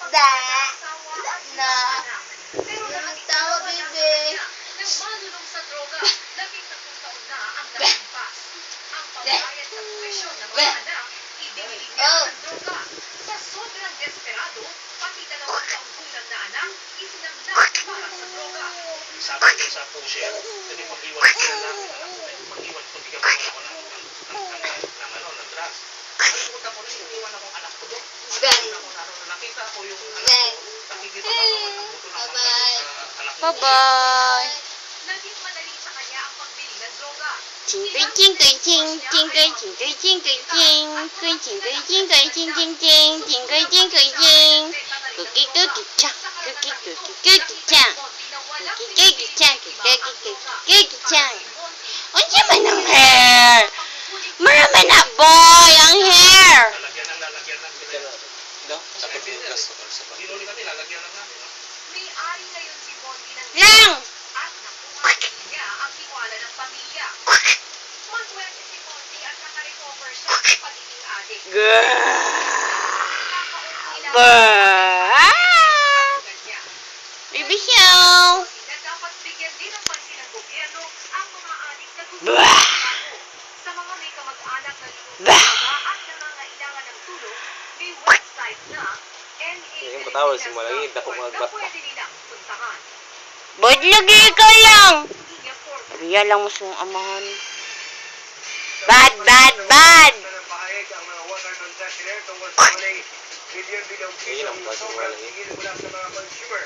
Da. Na. Anong tawa, bebe? Nagmalulong sa droga, 13 taon na ang nakampas. Ang pambayad sa tuwisyon ng mga anak, ibinili niya ng droga. Sa sobrang desperado, pati 2 taong gulang na anak, isinamnak para sa droga. Sabi ko sa pusher, hindi mag-iwan ko na lang, mag-iwan ko, bigyan mo ako ng drugs. Pagpunta ko rin, iniwan akong anak ko doon. Nakita ko yung anak ko, nakikita ko ang buto ng mga sa anak ko. Bye-bye. Naging madali sa kanya ang pagbili ng droga. Jingle, jingle, jing, jingle, jingle, jingle, jing. Jingle, jingle, jing, jing, jing. Jingle, jingle, jing. Cookie, cookie, cha. Cookie, cookie, cookie, cha. Cookie, cookie, cha. Cookie, cookie, cookie, cha. Unsa man ang hair? Marami na, boy, ang hair. Lalagyan ng No? Sa pagbugas o sa Ginuli kami, lalagyan lang namin. May-ari ngayon si Bondi ng Lang! at nakuha niya ang tiwala ng pamilya. Maswerte si Bondi at nakarecover siya sa pagiging adik. Baby show. Na dapat bigyan din ng pansin ng gobyerno ang mga adik na gusto Bah! sa mga may kamag-anak na Bah! at nangangailangan ng tulong, may website na Yung patawal, simula lagi, dako mga na bat. pwede nilang puntahan. Ba't lagi ikaw lang? Linya 4 Riya lang mo siyang amahan. Bad, bad, bad! Pahayag ang mga water non-resident tungkol sa maling bilyon-bilyong Ayun ang pisong bad, sobrang wala. tigil mula sa mga consumer.